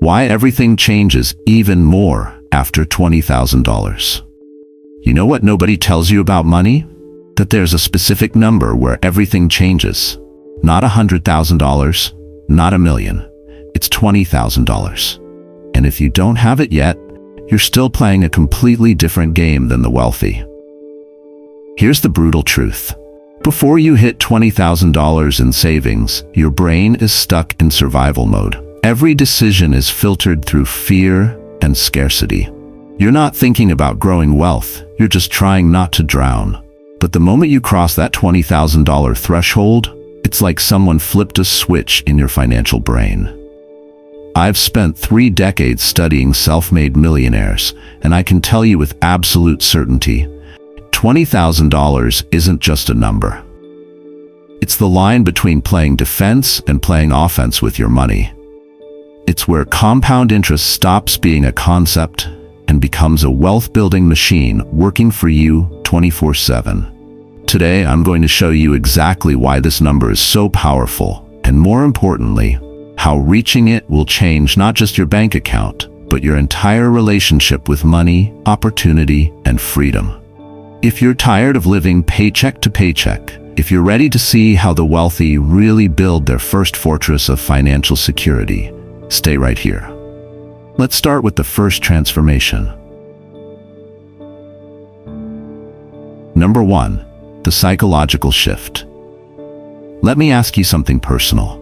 why everything changes even more after $20,000. You know what nobody tells you about money? That there's a specific number where everything changes. Not $100,000, not $1 million. It's $20,000. And if you don't have it yet, you're still playing a completely different game than the wealthy. Here's the brutal truth. Before you hit $20,000 in savings, your brain is stuck in survival mode. Every decision is filtered through fear and scarcity. You're not thinking about growing wealth, you're just trying not to drown. But the moment you cross that $20,000 threshold, it's like someone flipped a switch in your financial brain. I've spent 3 decades studying self-made millionaires, and I can tell you with absolute certainty, $20,000 isn't just a number. It's the line between playing defense and playing offense with your money. It's where compound interest stops being a concept and becomes a wealth-building machine working for you 24/7. Today, I'm going to show you exactly why this number is so powerful, and more importantly, how reaching it will change not just your bank account, but your entire relationship with money, opportunity, and freedom. If you're tired of living paycheck to paycheck, if you're ready to see how the wealthy really build their first fortress of financial security, stay right here. Let's start with the first transformation. Number 1, the psychological shift. Let me ask you something personal.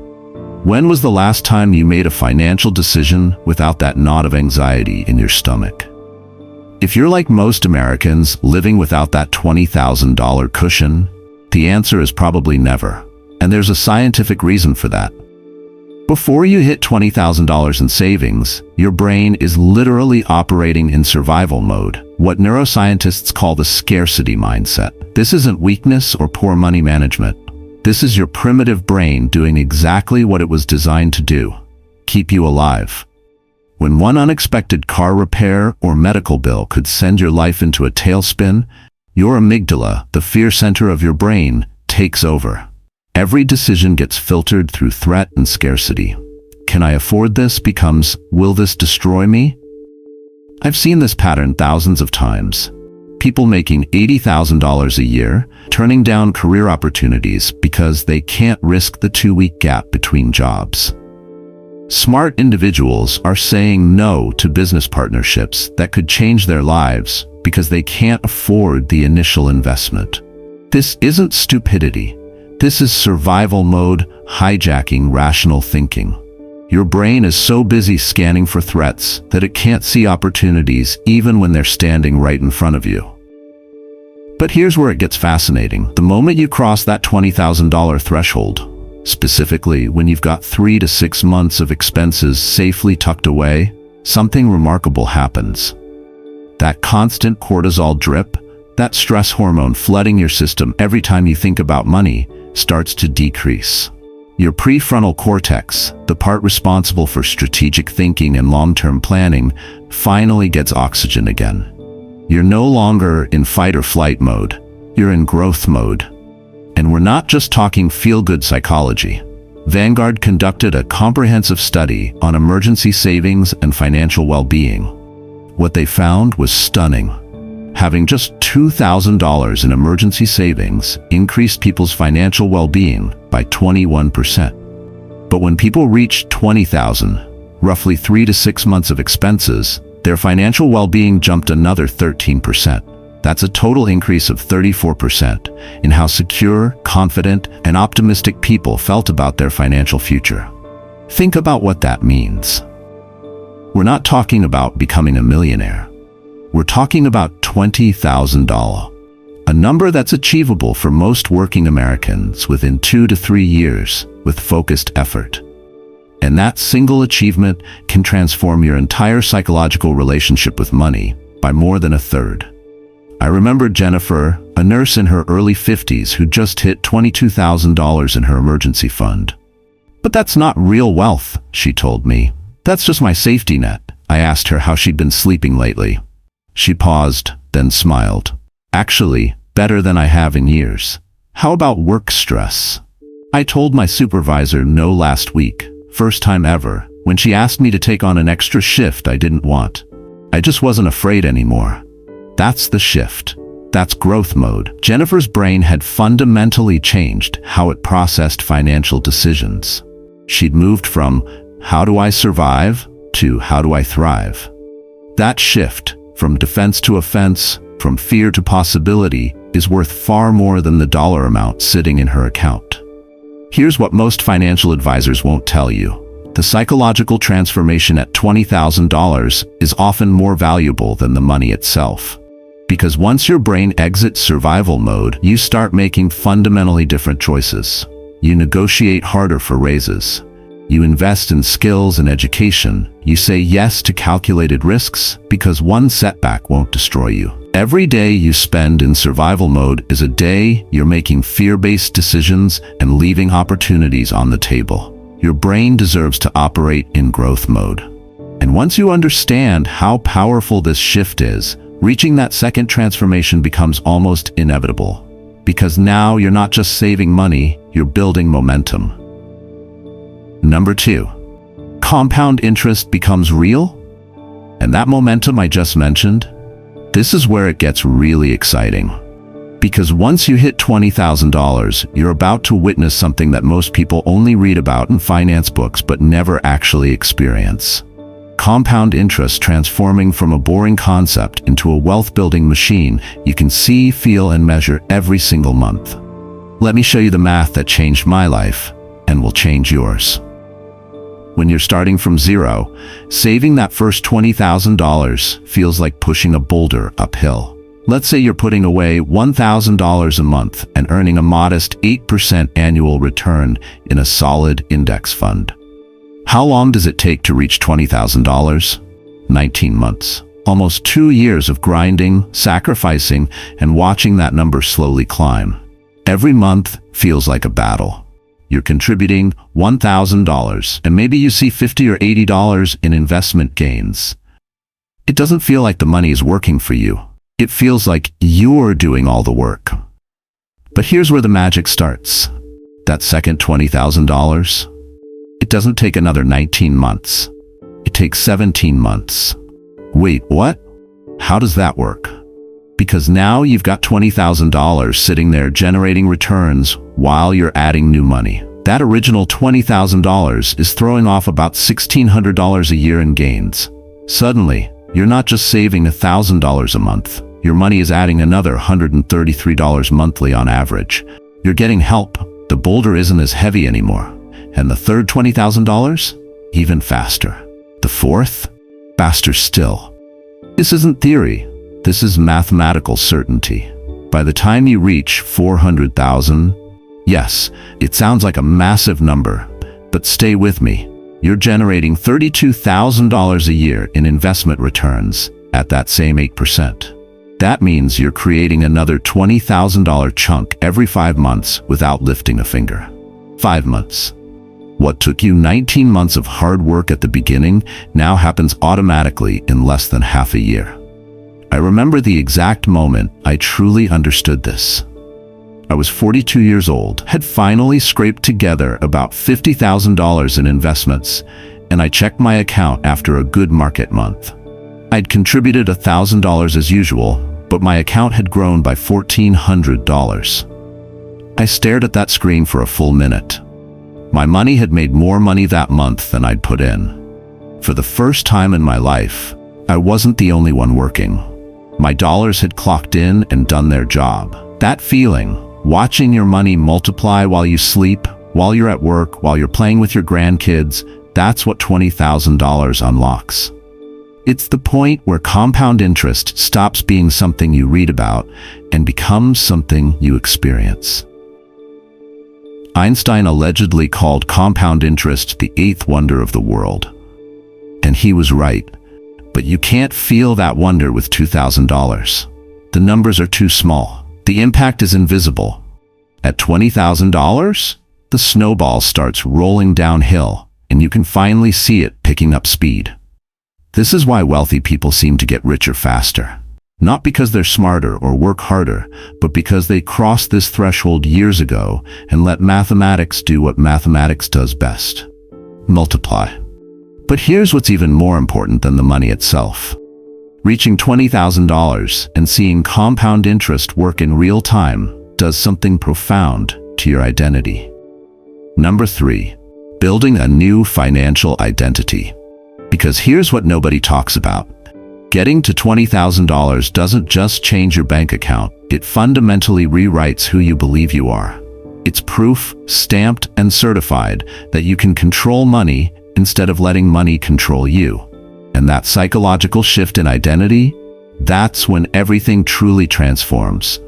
When was the last time you made a financial decision without that knot of anxiety in your stomach? If you're like most Americans living without that $20,000 cushion, the answer is probably never. And there's a scientific reason for that. Before you hit $20,000 in savings, your brain is literally operating in survival mode, what neuroscientists call the scarcity mindset. This isn't weakness or poor money management. This is your primitive brain doing exactly what it was designed to do: keep you alive. When one unexpected car repair or medical bill could send your life into a tailspin, your amygdala, the fear center of your brain, takes over. Every decision gets filtered through threat and scarcity. Can I afford this becomes, will this destroy me? I've seen this pattern thousands of times. People making $80,000 a year, turning down career opportunities because they can't risk the 2-week gap between jobs. Smart individuals are saying no to business partnerships that could change their lives because they can't afford the initial investment. This isn't stupidity. This is survival mode hijacking rational thinking. Your brain is so busy scanning for threats that it can't see opportunities even when they're standing right in front of you. But here's where it gets fascinating. The moment you cross that $20,000 threshold, specifically when you've got 3 to 6 months of expenses safely tucked away, something remarkable happens. That constant cortisol drip, that stress hormone flooding your system every time you think about money, starts to decrease. Your prefrontal cortex, the part responsible for strategic thinking and long-term planning, finally gets oxygen again. You're no longer in fight or flight mode, you're in growth mode. And we're not just talking feel-good psychology. Vanguard conducted a comprehensive study on emergency savings and financial well-being. What they found was stunning. Having just $2,000 in emergency savings increased people's financial well-being by 21%. But when people reached $20,000, roughly 3 to 6 months of expenses, their financial well-being jumped another 13%. That's a total increase of 34% in how secure, confident, and optimistic people felt about their financial future. Think about what that means. We're not talking about becoming a millionaire. We're talking about $20,000, a number that's achievable for most working Americans within 2 to 3 years with focused effort. And that single achievement can transform your entire psychological relationship with money by more than a third. I remember Jennifer, a nurse in her early 50s who just hit $22,000 in her emergency fund. "But that's not real wealth," she told me. "That's just my safety net." I asked her how she'd been sleeping lately. She paused, then smiled. "Actually, better than I have in years." "How about work stress?" I told my supervisor no last week, first time ever, when she asked me to take on an extra shift I didn't want. I just wasn't afraid anymore. That's the shift. That's growth mode. Jennifer's brain had fundamentally changed how it processed financial decisions. She'd moved from, how do I survive, to how do I thrive? That shift, from defense to offense, from fear to possibility, is worth far more than the dollar amount sitting in her account. Here's what most financial advisors won't tell you. The psychological transformation at $20,000 is often more valuable than the money itself. Because once your brain exits survival mode, you start making fundamentally different choices. You negotiate harder for raises. You invest in skills and education. You say yes to calculated risks because one setback won't destroy you. Every day you spend in survival mode is a day you're making fear-based decisions and leaving opportunities on the table. Your brain deserves to operate in growth mode. And once you understand how powerful this shift is, reaching that second transformation becomes almost inevitable. Because now you're not just saving money, you're building momentum. Number 2, compound interest becomes real. And that momentum I just mentioned, this is where it gets really exciting. Because once you hit $20,000, you're about to witness something that most people only read about in finance books but never actually experience. Compound interest transforming from a boring concept into a wealth-building machine you can see, feel, and measure every single month. Let me show you the math that changed my life and will change yours. When you're starting from zero, saving that first $20,000 feels like pushing a boulder uphill. Let's say you're putting away $1,000 a month and earning a modest 8% annual return in a solid index fund. How long does it take to reach $20,000? 19 months. Almost 2 years of grinding, sacrificing, and watching that number slowly climb. Every month feels like a battle. You're contributing $1,000, and maybe you see $50 or $80 in investment gains. It doesn't feel like the money is working for you. It feels like you're doing all the work. But here's where the magic starts. That second $20,000, it doesn't take another 19 months. It takes 17 months. Wait, what? How does that work? Because now you've got $20,000 sitting there generating returns while you're adding new money. That original $20,000 is throwing off about $1,600 a year in gains. Suddenly, you're not just saving $1,000 a month. Your money is adding another $133 monthly on average. You're getting help. The boulder isn't as heavy anymore. And the third $20,000? Even faster. The fourth? Faster still. This isn't theory. This is mathematical certainty. By the time you reach $400,000, yes, it sounds like a massive number, but stay with me. You're generating $32,000 a year in investment returns at that same 8%. That means you're creating another $20,000 chunk every 5 months without lifting a finger. 5 months. What took you 19 months of hard work at the beginning now happens automatically in less than half a year. I remember the exact moment I truly understood this. I was 42 years old, had finally scraped together about $50,000 in investments, and I checked my account after a good market month. I'd contributed $1,000 as usual, but my account had grown by $1,400. I stared at that screen for a full minute. My money had made more money that month than I'd put in. For the first time in my life, I wasn't the only one working. My dollars had clocked in and done their job. That feeling, watching your money multiply while you sleep, while you're at work, while you're playing with your grandkids, that's what $20,000 unlocks. It's the point where compound interest stops being something you read about and becomes something you experience. Einstein allegedly called compound interest the eighth wonder of the world. And he was right. But you can't feel that wonder with $2,000. The numbers are too small. The impact is invisible. At $20,000, the snowball starts rolling downhill, and you can finally see it picking up speed. This is why wealthy people seem to get richer faster. Not because they're smarter or work harder, but because they crossed this threshold years ago and let mathematics do what mathematics does best. Multiply. But here's what's even more important than the money itself. Reaching $20,000 and seeing compound interest work in real time does something profound to your identity. Number 3, building a new financial identity. Because here's what nobody talks about. Getting to $20,000 doesn't just change your bank account, it fundamentally rewrites who you believe you are. It's proof, stamped and certified, that you can control money instead of letting money control you. And that psychological shift in identity, that's when everything truly transforms.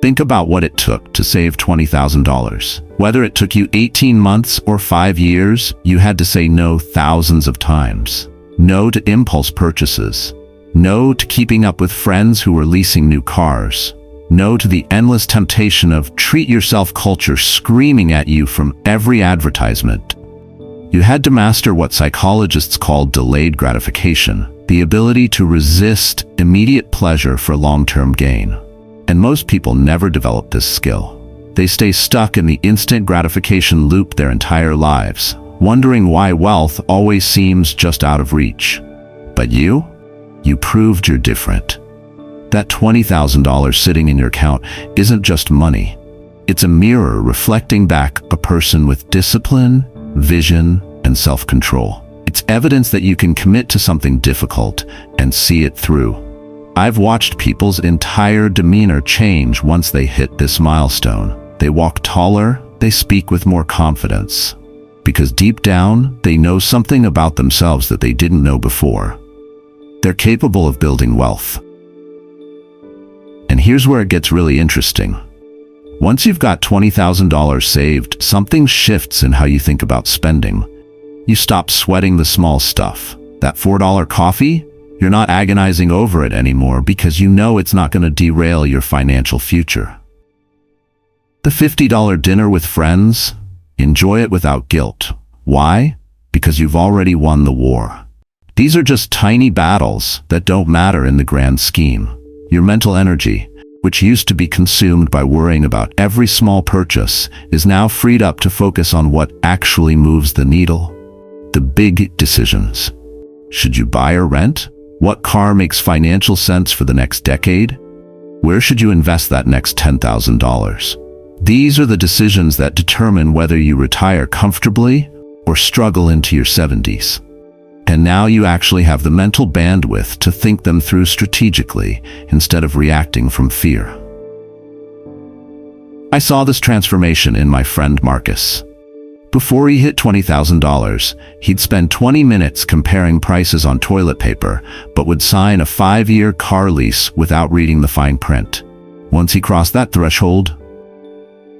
Think about what it took to save $20,000. Whether it took you 18 months or 5 years, you had to say no thousands of times. No to impulse purchases. No to keeping up with friends who were leasing new cars. No to the endless temptation of treat-yourself culture screaming at you from every advertisement. You had to master what psychologists call delayed gratification, the ability to resist immediate pleasure for long-term gain. And most people never develop this skill. They stay stuck in the instant gratification loop their entire lives, wondering why wealth always seems just out of reach. But you proved you're different. That $20,000 sitting in your account isn't just money. It's a mirror reflecting back a person with discipline, vision, and self-control. It's evidence that you can commit to something difficult and see it through. I've watched people's entire demeanor change once they hit this milestone. They walk taller, they speak with more confidence. Because deep down, they know something about themselves that they didn't know before. They're capable of building wealth. And here's where it gets really interesting. Once you've got $20,000 saved, something shifts in how you think about spending. You stop sweating the small stuff. That $4 coffee? You're not agonizing over it anymore because you know it's not going to derail your financial future. The $50 dinner with friends? Enjoy it without guilt. Why? Because you've already won the war. These are just tiny battles that don't matter in the grand scheme. Your mental energy, which used to be consumed by worrying about every small purchase, is now freed up to focus on what actually moves the needle. The big decisions. Should you buy or rent? What car makes financial sense for the next decade? Where should you invest that next $10,000? These are the decisions that determine whether you retire comfortably or struggle into your 70s. And now you actually have the mental bandwidth to think them through strategically instead of reacting from fear. I saw this transformation in my friend Marcus. Before he hit $20,000, he'd spend 20 minutes comparing prices on toilet paper, but would sign a 5-year car lease without reading the fine print. Once he crossed that threshold,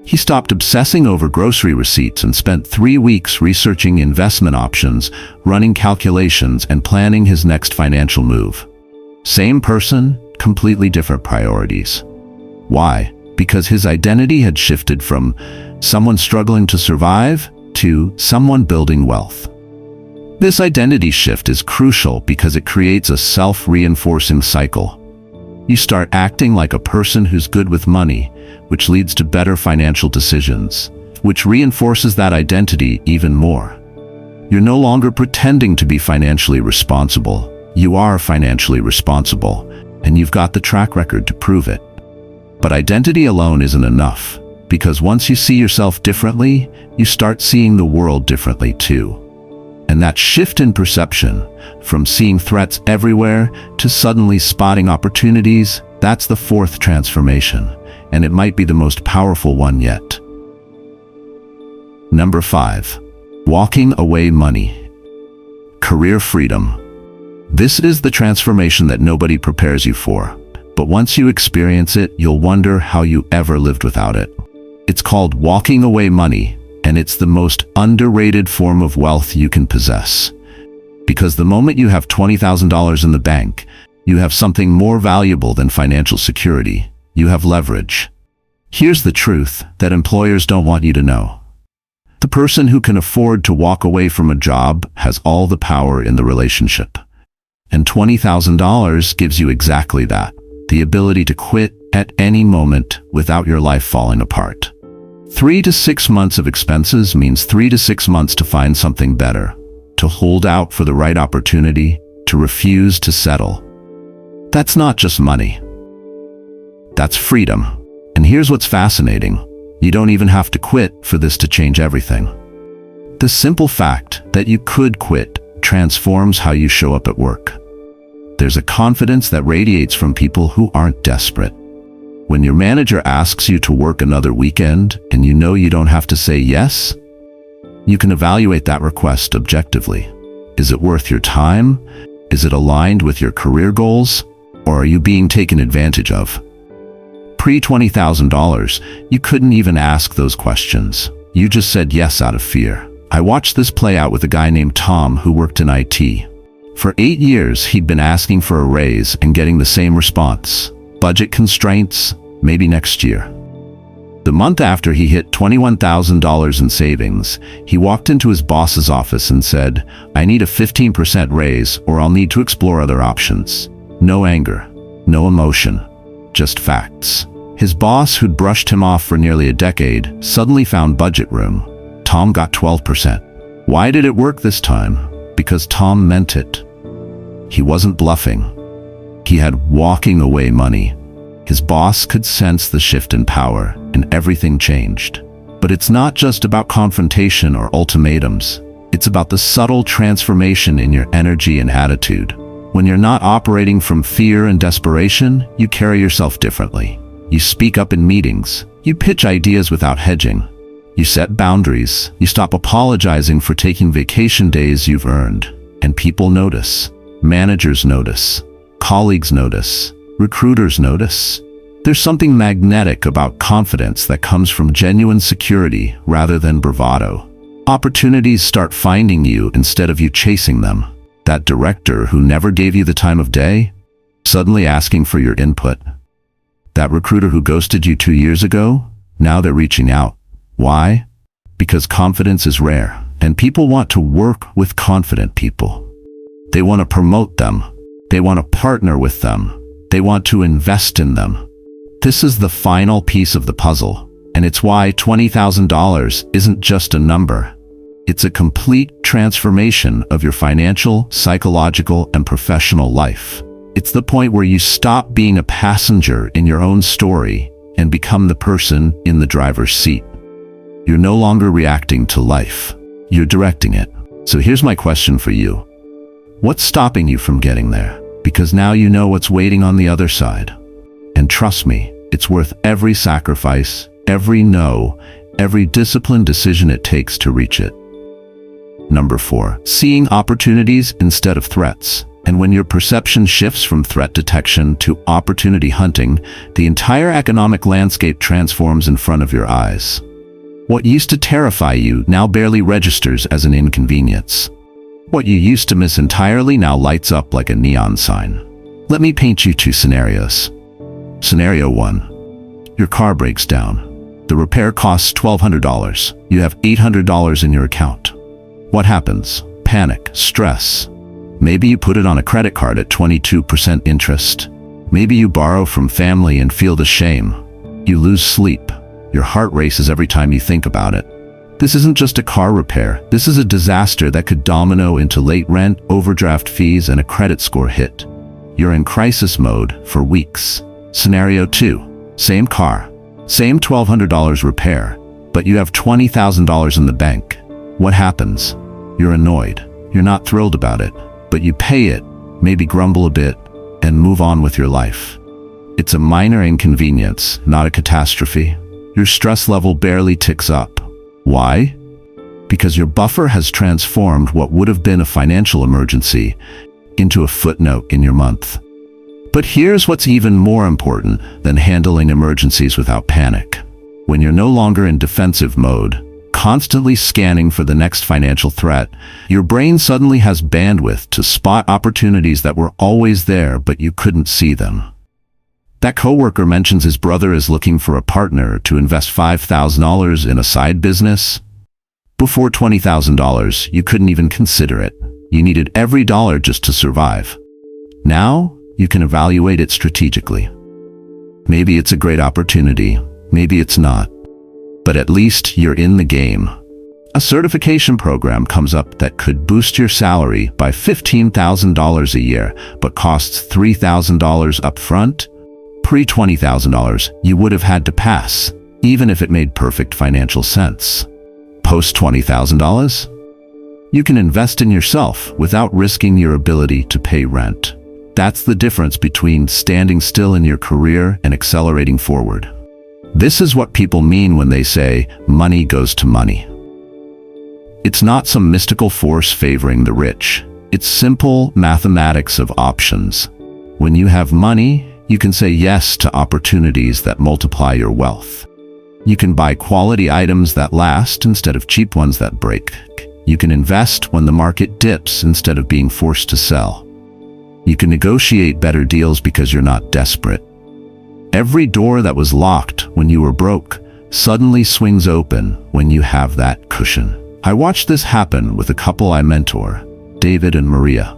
he stopped obsessing over grocery receipts and spent 3 weeks researching investment options, running calculations, and planning his next financial move. Same person, completely different priorities. Why? Because his identity had shifted from someone struggling to survive to someone building wealth. This identity shift is crucial because it creates a self-reinforcing cycle. You start acting like a person who's good with money, which leads to better financial decisions, which reinforces that identity even more. You're no longer pretending to be financially responsible. You are financially responsible, and you've got the track record to prove it. But identity alone isn't enough, because once you see yourself differently, you start seeing the world differently too. And that shift in perception, from seeing threats everywhere to suddenly spotting opportunities, that's the 4th transformation, and it might be the most powerful one yet. Number 5, walking away money. Career freedom. This is the transformation that nobody prepares you for, but once you experience it, you'll wonder how you ever lived without it. It's called walking away money, and it's the most underrated form of wealth you can possess. Because the moment you have $20,000 in the bank, you have something more valuable than financial security. You have leverage. Here's the truth that employers don't want you to know. The person who can afford to walk away from a job has all the power in the relationship. And $20,000 gives you exactly that, the ability to quit at any moment without your life falling apart. 3 to 6 months of expenses means 3 to 6 months to find something better. to hold out for the right opportunity, to refuse to settle. That's not just money. That's freedom. And here's what's fascinating. You don't even have to quit for this to change everything. The simple fact that you could quit transforms how you show up at work. There's a confidence that radiates from people who aren't desperate. When your manager asks you to work another weekend and you know you don't have to say yes, you can evaluate that request objectively. Is it worth your time? Is it aligned with your career goals? Or are you being taken advantage of? Pre-$20,000, you couldn't even ask those questions. You just said yes out of fear. I watched this play out with a guy named Tom who worked in IT. For 8 years, he'd been asking for a raise and getting the same response. Budget constraints, maybe next year. The month after he hit $21,000 in savings, he walked into his boss's office and said, "I need a 15% raise or I'll need to explore other options." No anger, no emotion, just facts. His boss, who'd brushed him off for nearly a decade, suddenly found budget room. Tom got 12%. Why did it work this time? Because Tom meant it. He wasn't bluffing. He had walking away money. His boss could sense the shift in power, and everything changed. But it's not just about confrontation or ultimatums. It's about the subtle transformation in your energy and attitude. When you're not operating from fear and desperation, you carry yourself differently. You speak up in meetings. You pitch ideas without hedging. You set boundaries. You stop apologizing for taking vacation days you've earned. And people notice. Managers notice. Colleagues notice. Recruiters notice. There's something magnetic about confidence that comes from genuine security rather than bravado. Opportunities start finding you instead of you chasing them. That director who never gave you the time of day, suddenly asking for your input. That recruiter who ghosted you 2 years ago, now they're reaching out. Why? Because confidence is rare, and people want to work with confident people. They want to promote them. They want to partner with them. They want to invest in them. This is the final piece of the puzzle, and it's why $20,000 isn't just a number. It's a complete transformation of your financial, psychological, and professional life. It's the point where you stop being a passenger in your own story and become the person in the driver's seat. You're no longer reacting to life. You're directing it. So here's my question for you. What's stopping you from getting there? Because now you know what's waiting on the other side. And trust me, it's worth every sacrifice, every no, every disciplined decision it takes to reach it. Number 4, seeing opportunities instead of threats. And when your perception shifts from threat detection to opportunity hunting, the entire economic landscape transforms in front of your eyes. What used to terrify you now barely registers as an inconvenience. What you used to miss entirely now lights up like a neon sign. Let me paint you 2 scenarios. Scenario 1. Your car breaks down. The repair costs $1,200. You have $800 in your account. What happens? Panic, stress. Maybe you put it on a credit card at 22% interest. Maybe you borrow from family and feel the shame. You lose sleep. Your heart races every time you think about it. This isn't just a car repair. This is a disaster that could domino into late rent, overdraft fees, and a credit score hit. You're in crisis mode for weeks. Scenario 2. Same car. Same $1,200 repair. But you have $20,000 in the bank. What happens? You're annoyed. You're not thrilled about it. But you pay it, maybe grumble a bit, and move on with your life. It's a minor inconvenience, not a catastrophe. Your stress level barely ticks up. Why? Because your buffer has transformed what would have been a financial emergency into a footnote in your month. But here's what's even more important than handling emergencies without panic. When you're no longer in defensive mode, constantly scanning for the next financial threat, your brain suddenly has bandwidth to spot opportunities that were always there but you couldn't see them. That coworker mentions his brother is looking for a partner to invest $5,000 in a side business. Before $20,000, you couldn't even consider it. You needed every dollar just to survive. Now, you can evaluate it strategically. Maybe it's a great opportunity, maybe it's not. But at least you're in the game. A certification program comes up that could boost your salary by $15,000 a year, but costs $3,000 up front. Pre-$20,000, you would have had to pass, even if it made perfect financial sense. Post $20,000? You can invest in yourself without risking your ability to pay rent. That's the difference between standing still in your career and accelerating forward. This is what people mean when they say, money goes to money. It's not some mystical force favoring the rich. It's simple mathematics of options. When you have money, you can say yes to opportunities that multiply your wealth. You can buy quality items that last instead of cheap ones that break. You can invest when the market dips instead of being forced to sell. You can negotiate better deals because you're not desperate. Every door that was locked when you were broke suddenly swings open when you have that cushion. I watched this happen with a couple I mentor, David and Maria.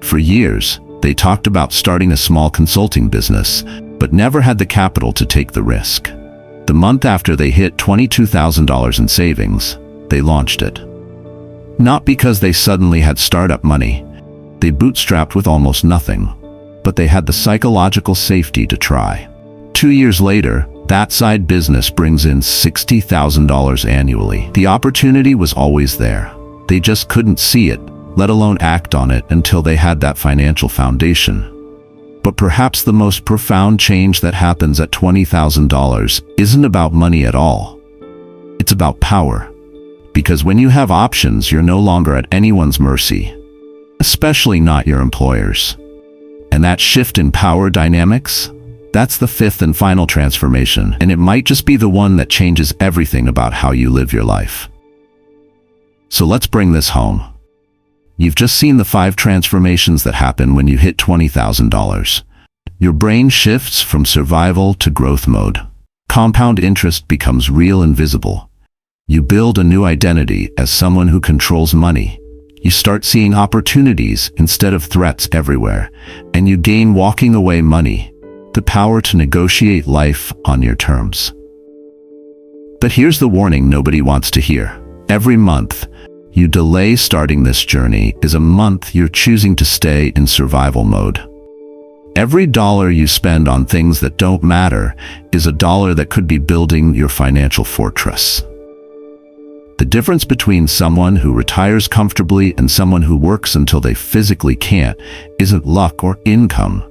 For years, they talked about starting a small consulting business, but never had the capital to take the risk. The month after they hit $22,000 in savings, they launched it. Not because they suddenly had startup money. They bootstrapped with almost nothing, but they had the psychological safety to try. 2 years later, that side business brings in $60,000 annually. The opportunity was always there. They just couldn't see it, let alone act on it until they had that financial foundation. But perhaps the most profound change that happens at $20,000 isn't about money at all. It's about power. Because when you have options, you're no longer at anyone's mercy, especially not your employer's. And that shift in power dynamics, that's the fifth and final transformation, and it might just be the one that changes everything about how you live your life. So let's bring this home. You've just seen the 5 transformations that happen when you hit $20,000. Your brain shifts from survival to growth mode. Compound interest becomes real and visible. You build a new identity as someone who controls money. You start seeing opportunities instead of threats everywhere, and you gain walking away money, the power to negotiate life on your terms. But here's the warning nobody wants to hear. Every month you delay starting this journey is a month you're choosing to stay in survival mode. Every dollar you spend on things that don't matter is a dollar that could be building your financial fortress. The difference between someone who retires comfortably and someone who works until they physically can't isn't luck or income.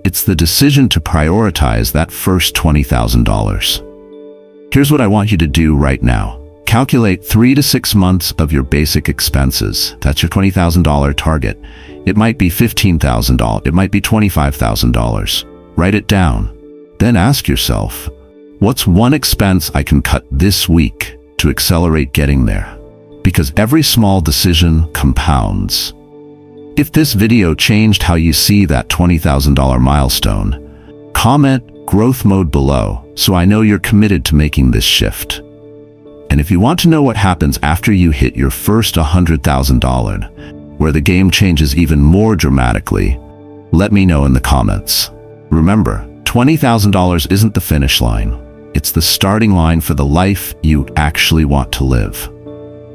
It's the decision to prioritize that first $20,000. Here's what I want you to do right now. Calculate 3 to 6 months of your basic expenses. That's your $20,000 target. It might be $15,000. It might be $25,000. Write it down. Then ask yourself, what's one expense I can cut this week to accelerate getting there? Because every small decision compounds. If this video changed how you see that $20,000 milestone, comment growth mode below so I know you're committed to making this shift. And if you want to know what happens after you hit your first $100,000, where the game changes even more dramatically, let me know in the comments. Remember, $20,000 isn't the finish line. It's the starting line for the life you actually want to live.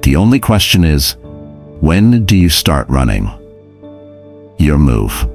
The only question is, when do you start running? Your move.